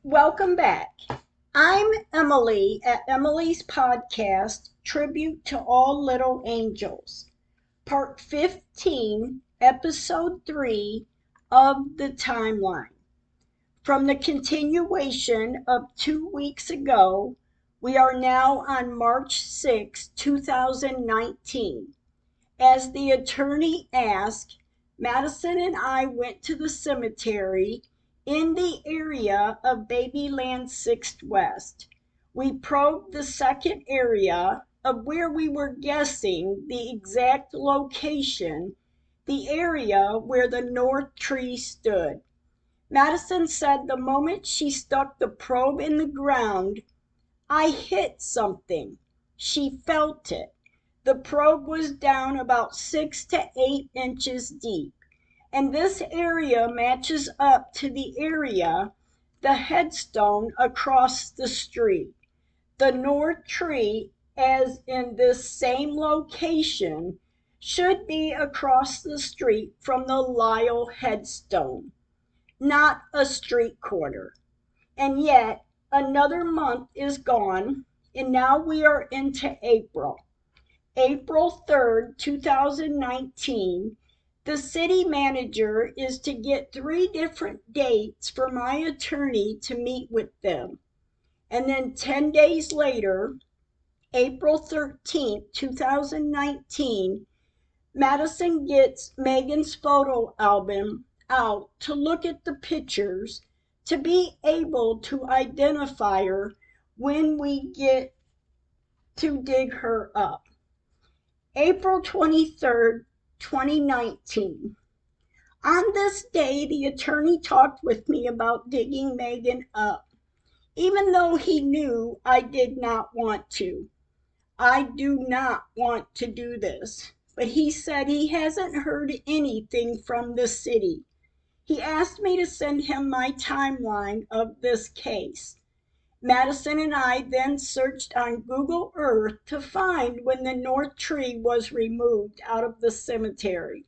Welcome back. I'm Emily at Emily's podcast, Tribute to All Little Angels, Part 15, Episode 3 of the Timeline. From the continuation of 2 weeks ago, we are now on March 6, 2019. As the attorney asked, Madison and I went to the cemetery in the area of Babyland 6th West. We probed the second area of where we were guessing the exact location, the area where the north tree stood. Madison said the moment she stuck the probe in the ground, I hit something. She felt it. The probe was down about 6 to 8 inches deep, and this area matches up to the area, the headstone across the street. The north tree, as in this same location, should be across the street from the Lyle headstone, not a street corner. And yet, another month is gone, and now we are into April. April 3rd, 2019, the city manager is to get 3 different dates for my attorney to meet with them. And then 10 days later, April 13th, 2019, Madison gets Megan's photo album out to look at the pictures to be able to identify her when we get to dig her up. April 23rd, 2019. On this day, the attorney talked with me about digging Megan up, even though he knew I did not want to. I do not want to do this, but he said he hasn't heard anything from the city. He asked me to send him my timeline of this case. Madison and I then searched on Google Earth to find when the north tree was removed out of the cemetery.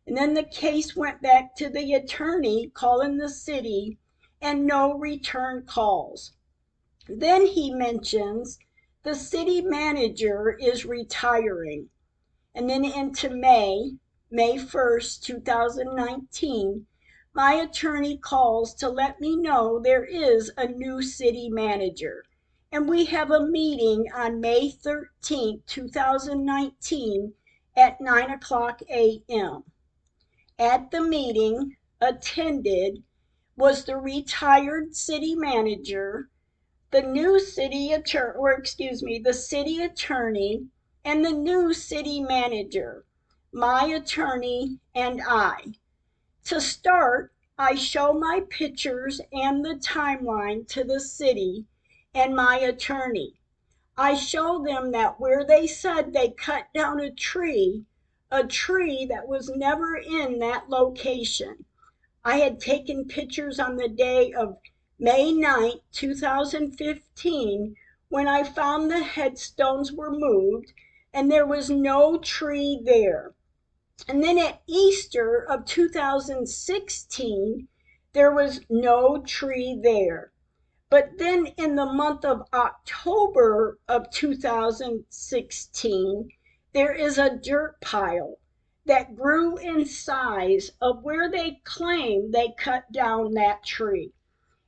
And then the case went back to the attorney calling the city and no return calls. Then he mentions the city manager is retiring. And then into May 1st, 2019, my attorney calls to let me know there is a new city manager. And we have a meeting on May 13th, 2019 at 9:00 a.m. At the meeting, attended was the retired city manager, the new city attorney, the city attorney, and the new city manager, my attorney and I. To start, I show my pictures and the timeline to the city and my attorney. I show them that where they said they cut down a tree that was never in that location. I had taken pictures on the day of May 9th, 2015, when I found the headstones were moved and there was no tree there. And then at Easter of 2016, there was no tree there. But then in the month of October of 2016, there is a dirt pile that grew in size of where they claim they cut down that tree.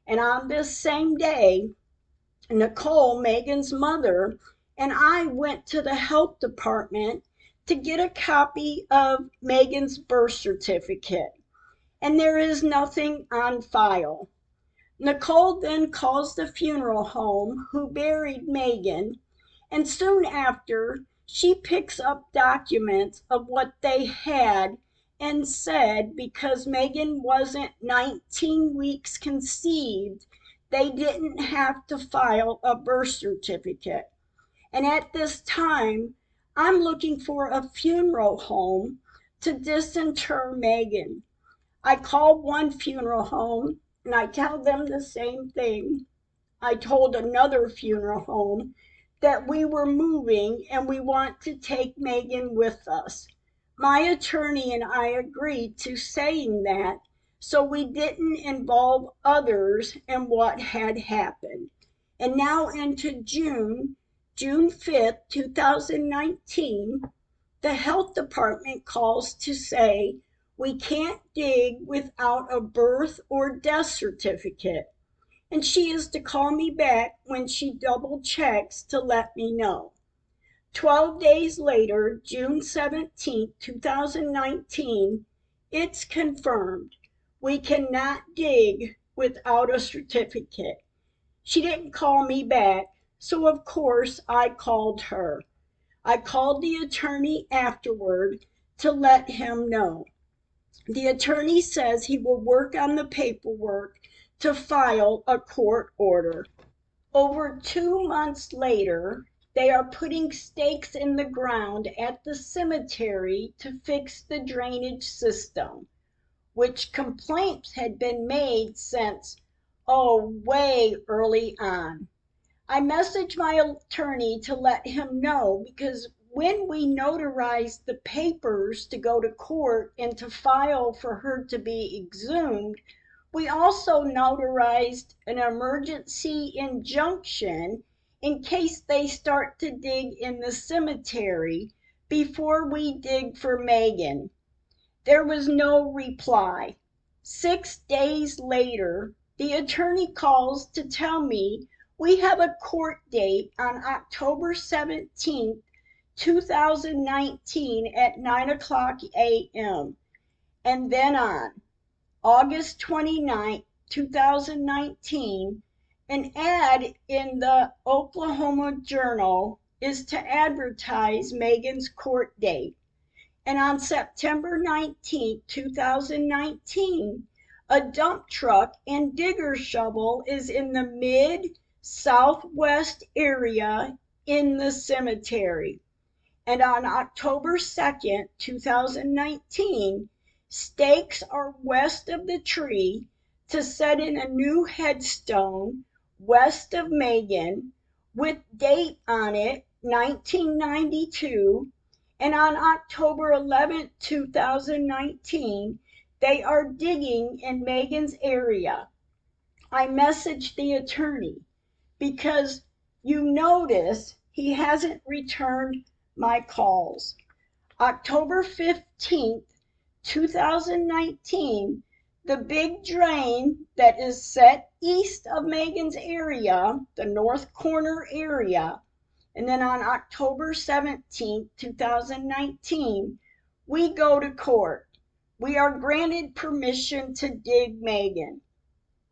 And on this same day, Nicole, Megan's mother, and I went to the health department to get a copy of Megan's birth certificate, and there is nothing on file. Nicole then calls the funeral home who buried Megan, and soon after, she picks up documents of what they had and said because Megan wasn't 19 weeks conceived, they didn't have to file a birth certificate. And at this time, I'm looking for a funeral home to disinter Megan. I call one funeral home and I tell them the same thing. I told another funeral home that we were moving and we want to take Megan with us. My attorney and I agreed to saying that so we didn't involve others in what had happened. And now into June 5th, 2019, the health department calls to say we can't dig without a birth or death certificate. And she is to call me back when she double checks to let me know. 12 days later, June 17, 2019, it's confirmed. We cannot dig without a certificate. She didn't call me back, so of course I called her. I called the attorney afterward to let him know. The attorney says he will work on the paperwork to file a court order. Over 2 months later, they are putting stakes in the ground at the cemetery to fix the drainage system, which complaints had been made since, way early on. I messaged my attorney to let him know because when we notarized the papers to go to court and to file for her to be exhumed, we also notarized an emergency injunction in case they start to dig in the cemetery before we dig for Megan. There was no reply. 6 days later, the attorney calls to tell me we have a court date on October 17th, 2019 at 9 o'clock a.m. And then on August 29th, 2019, an ad in the Oklahoma Journal is to advertise Megan's court date. And on September 19th, 2019, a dump truck and digger shovel is in the mid-southwest area in the cemetery. And on October 2nd, 2019, stakes are west of the tree to set in a new headstone west of Megan with date on it 1992. And on October 11th, 2019, they are digging in Megan's area. I messaged the attorney because you notice he hasn't returned my calls. October 15th, 2019, the big drain that is set east of Megan's area, the north corner area, and then on October 17th, 2019, we go to court. We are granted permission to dig Megan.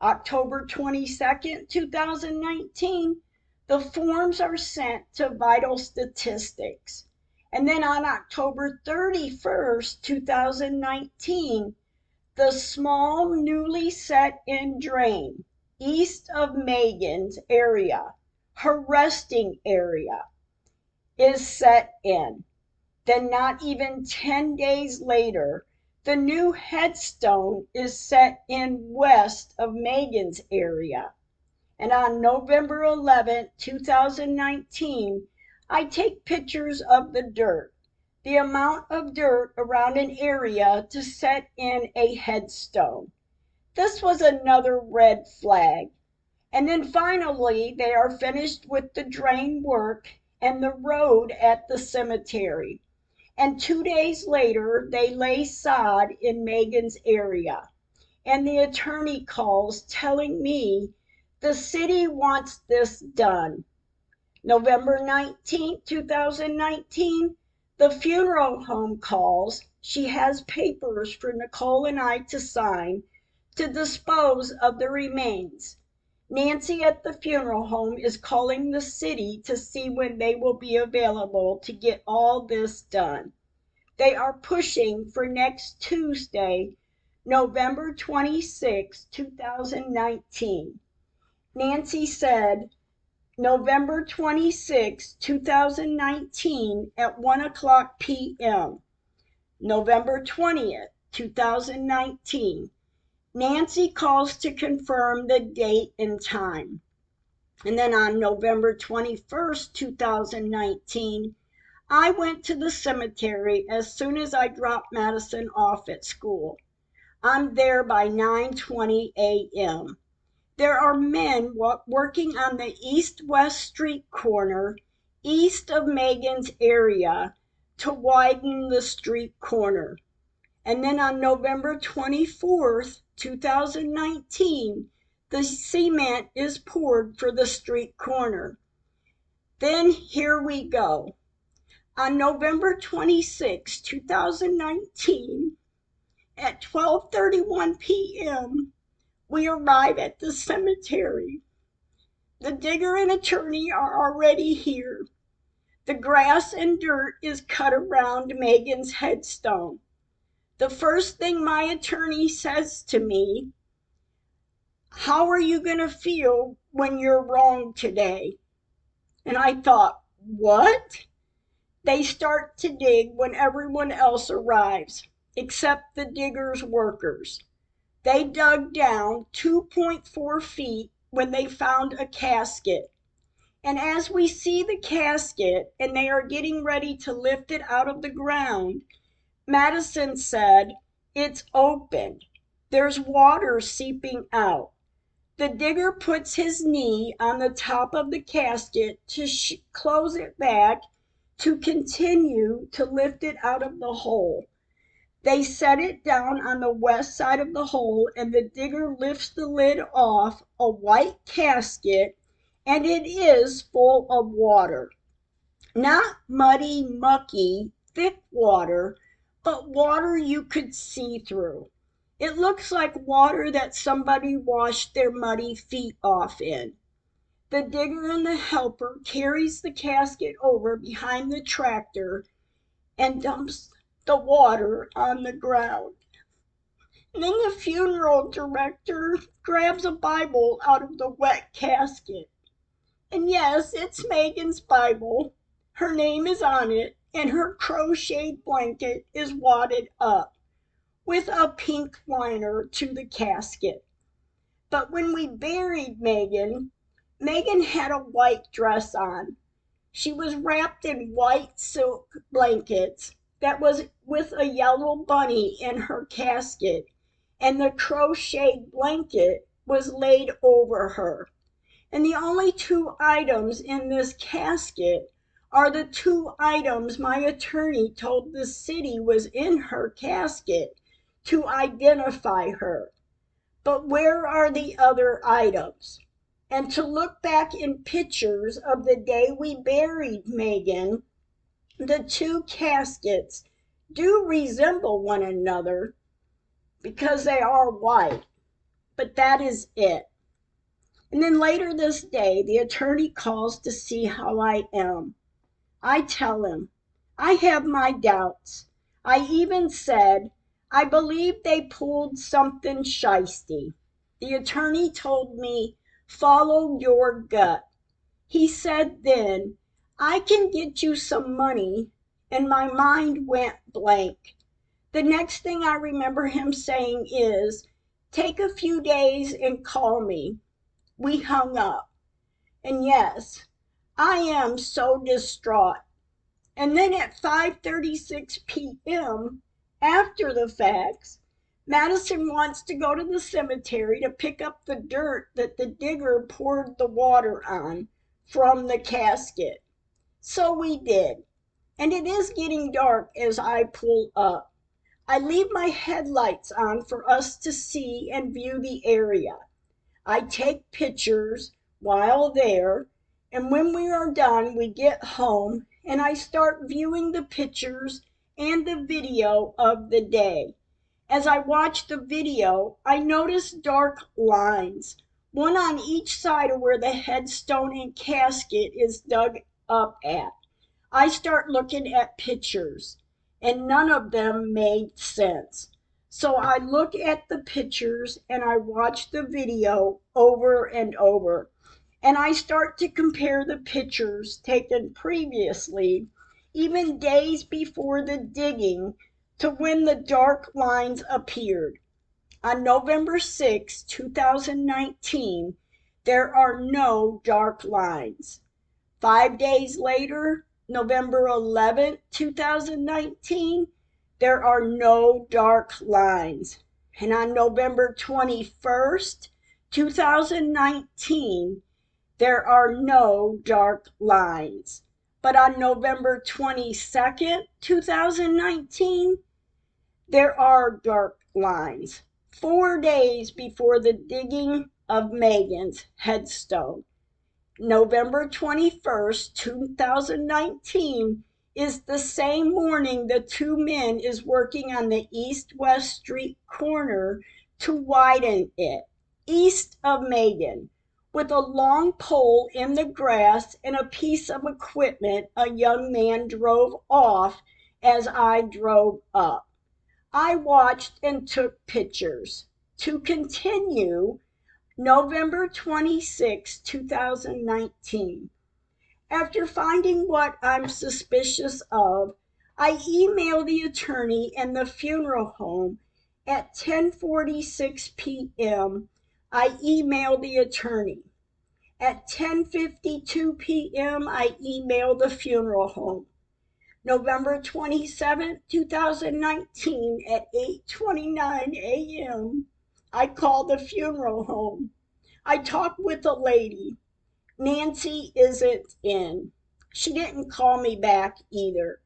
October 22nd, 2019, the forms are sent to Vital Statistics. And then on October 31st, 2019, the small newly set in drain east of Megan's area, her resting area, is set in. Then not even 10 days later, the new headstone is set in west of Megan's area. And on November 11th, 2019, I take pictures of the dirt, the amount of dirt around an area to set in a headstone. This was another red flag. And then finally, they are finished with the drain work and the road at the cemetery. And 2 days later, they lay sod in Megan's area. And the attorney calls telling me the city wants this done. November 19th, 2019, the funeral home calls. She has papers for Nicole and I to sign to dispose of the remains. Nancy at the funeral home is calling the city to see when they will be available to get all this done. They are pushing for next Tuesday, November 26, 2019. Nancy said November 26, 2019 at 1 o'clock p.m. November 20th, 2019. Nancy calls to confirm the date and time. And then on November 21st, 2019, I went to the cemetery as soon as I dropped Madison off at school. I'm there by 9:20 a.m. There are men working on the east-west street corner east of Megan's area to widen the street corner. And then on November 24th, 2019, the cement is poured for the street corner. Then here we go. On November 26, 2019, at 12:31 p.m., we arrive at the cemetery. The digger and attorney are already here. The grass and dirt is cut around Megan's headstone. The first thing my attorney says to me, "How are you going to feel when you're wrong today?" And I thought, what? They start to dig when everyone else arrives, except the digger's workers. They dug down 2.4 feet when they found a casket. And as we see the casket and they are getting ready to lift it out of the ground, Madison said, "It's open. There's water seeping out." The digger puts his knee on the top of the casket to close it back to continue to lift it out of the hole. They set it down on the west side of the hole, and the digger lifts the lid off a white casket, and it is full of water. Not muddy, mucky, thick water, but water you could see through. It looks like water that somebody washed their muddy feet off in. The digger and the helper carries the casket over behind the tractor and dumps the water on the ground. And then the funeral director grabs a Bible out of the wet casket. And yes, it's Megan's Bible. Her name is on it, and her crocheted blanket is wadded up with a pink liner to the casket. But when we buried Megan, Megan had a white dress on. She was wrapped in white silk blankets that was with a yellow bunny in her casket, and the crocheted blanket was laid over her. And the only two items in this casket are the two items my attorney told the city was in her casket to identify her. But where are the other items? And to look back in pictures of the day we buried Megan, the two caskets do resemble one another because they are white, but that is it. And then later this day, the attorney calls to see how I am. I tell him, I have my doubts. I even said, I believe they pulled something shisty. The attorney told me, follow your gut. He said then, I can get you some money, and my mind went blank. The next thing I remember him saying is, take a few days and call me. We hung up. And yes, I am so distraught. And then at 5:36 p.m., after the facts, Madison wants to go to the cemetery to pick up the dirt that the digger poured the water on from the casket. So we did. And it is getting dark as I pull up. I leave my headlights on for us to see and view the area. I take pictures while there, and when we are done, we get home and I start viewing the pictures and the video of the day. As I watch the video, I notice dark lines, one on each side of where the headstone and casket is dug up at. I start looking at pictures, and none of them made sense. So I look at the pictures and I watch the video over and over. And I start to compare the pictures taken previously, even days before the digging, to when the dark lines appeared. On November 6, 2019, there are no dark lines. 5 days later, November 11th, 2019, there are no dark lines. And on November 21st, 2019, there are no dark lines. But on November 22nd, 2019, there are dark lines. 4 days before the digging of Megan's headstone. November 21st, 2019 is the same morning the two men is working on the east-west street corner to widen it, east of Megan, with a long pole in the grass and a piece of equipment. A young man drove off as I drove up. I watched and took pictures. To continue, November 26, 2019. After finding what I'm suspicious of, I emailed the attorney and the funeral home at 10:46 p.m. I emailed the attorney. At 10:52 p.m. I emailed the funeral home. November 27, 2019 at 8:29 a.m. I called the funeral home. I talked with a lady. Nancy isn't in. She didn't call me back either.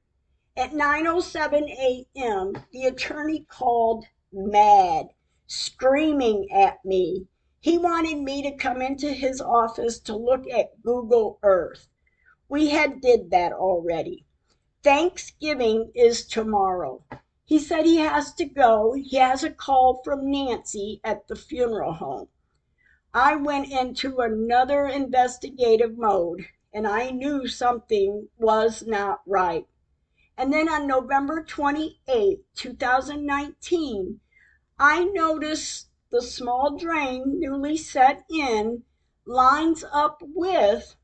At 9:07 a.m., the attorney called mad, screaming at me. He wanted me to come into his office to look at Google Earth. We had did that already. Thanksgiving is tomorrow. He said he has to go. He has a call from Nancy at the funeral home. I went into another investigative mode, and I knew something was not right. And then on November 28, 2019, I noticed the small drain newly set in lines up with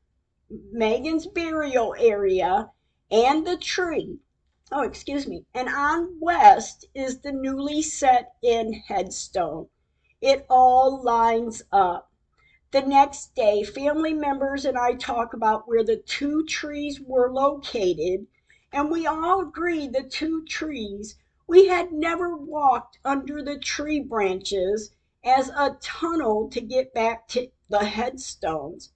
Megan's burial area and the tree. Oh, excuse me. And on west is the newly set in headstone. It all lines up. The next day, family members and I talk about where the two trees were located, and we all agree the two trees, we had never walked under the tree branches as a tunnel to get back to the headstones.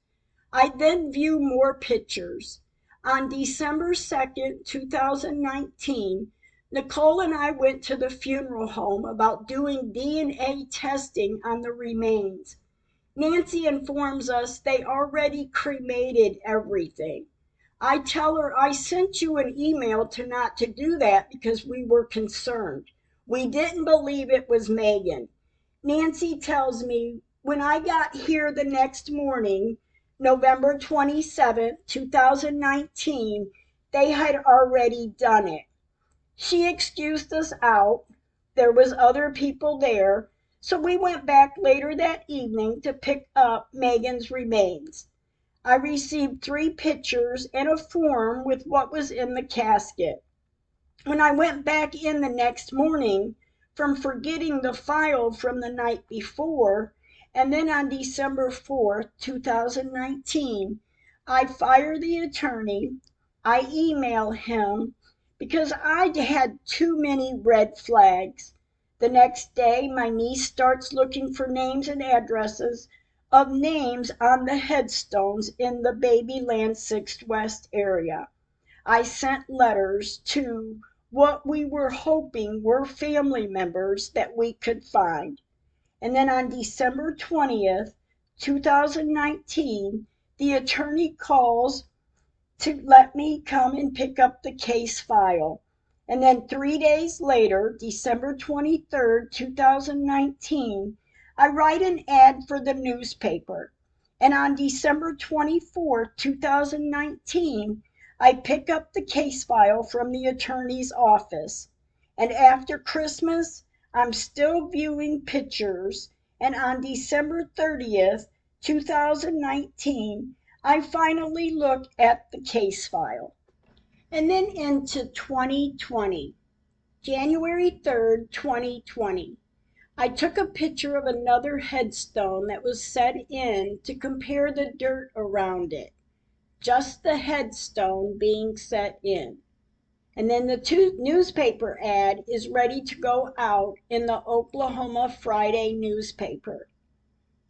I then view more pictures. On December 2nd, 2019, Nicole and I went to the funeral home about doing DNA testing on the remains. Nancy informs us they already cremated everything. I tell her I sent you an email to not to do that because we were concerned. We didn't believe it was Megan. Nancy tells me when I got here the next morning, November 27th, 2019, they had already done it. She excused us out. There was other people there, so we went back later that evening to pick up Megan's remains. I received 3 pictures and a form with what was in the casket. When I went back in the next morning from forgetting the file from the night before, and then on December 4th, 2019, I fire the attorney. I email him because I had too many red flags. The next day, my niece starts looking for names and addresses of names on the headstones in the Babyland 6th West area. I sent letters to what we were hoping were family members that we could find. And then on December 20th, 2019, the attorney calls to let me come and pick up the case file. And then 3 days later, December 23rd, 2019, I write an ad for the newspaper. And on December 24th, 2019, I pick up the case file from the attorney's office. And after Christmas, I'm still viewing pictures. And on December 30th, 2019, I finally look at the case file. And then into 2020, January 3rd, 2020, I took a picture of another headstone that was set in to compare the dirt around it, just the headstone being set in. And then the newspaper ad is ready to go out in the Oklahoma Friday newspaper.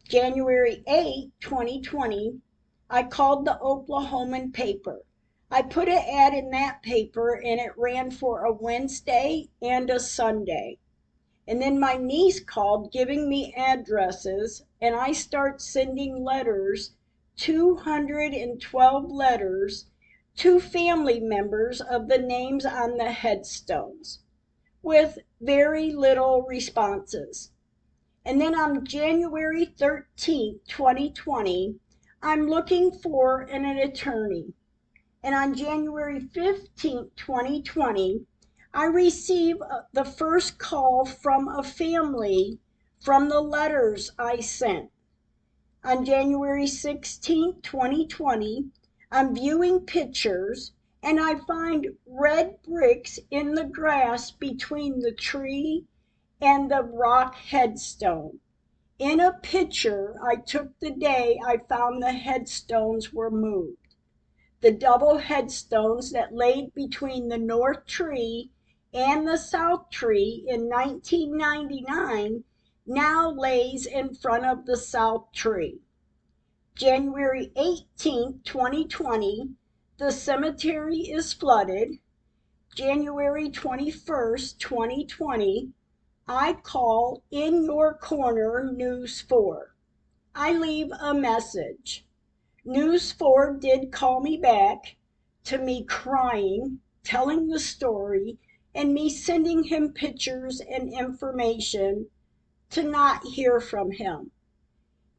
January 8, 2020, I called the Oklahoman paper. I put an ad in that paper and it ran for a Wednesday and a Sunday. And then my niece called giving me addresses, and I start sending letters, 212 letters, to family members of the names on the headstones, with very little responses. And then on January 13th, 2020, I'm looking for an attorney. And on January 15th, 2020, I receive the first call from a family from the letters I sent. On January 16th, 2020, I'm viewing pictures and I find red bricks in the grass between the tree and the rock headstone. In a picture I took the day I found the headstones were moved. The double headstones that laid between the north tree and the south tree in 1999 now lays in front of the south tree. January 18th, 2020, the cemetery is flooded. January 21st, 2020, I call In Your Corner News 4. I leave a message. News 4 did call me back, to me crying, telling the story, and me sending him pictures and information, to not hear from him.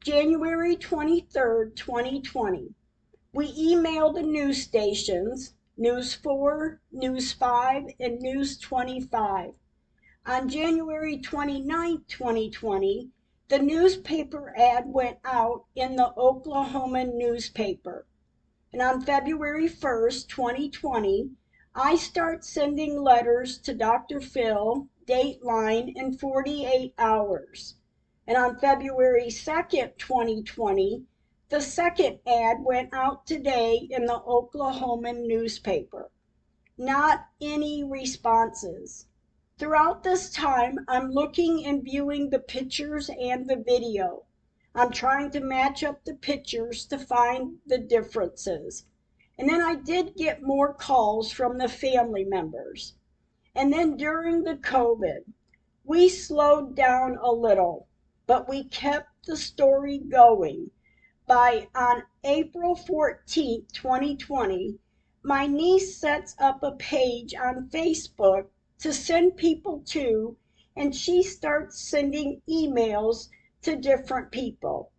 January 23rd, 2020, we emailed the news stations, News 4, News 5, and News 25. On January 29th, 2020, the newspaper ad went out in the Oklahoma newspaper. And on February 1st, 2020, I start sending letters to Dr. Phil, Dateline, in 48 hours. And on February 2nd, 2020, the second ad went out today in the Oklahoma newspaper. Not any responses. Throughout this time, I'm looking and viewing the pictures and the video. I'm trying to match up the pictures to find the differences. And then I did get more calls from the family members. And then during the COVID, we slowed down a little, but we kept the story going. On April 14th, 2020, my niece sets up a page on Facebook to send people to, and she starts sending emails to different people.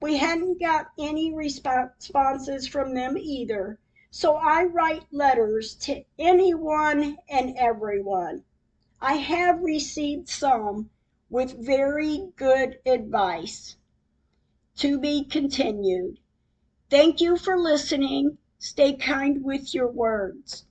We hadn't got any responses from them either, so I write letters to anyone and everyone. I have received some with very good advice. To be continued. Thank you for listening. Stay kind with your words.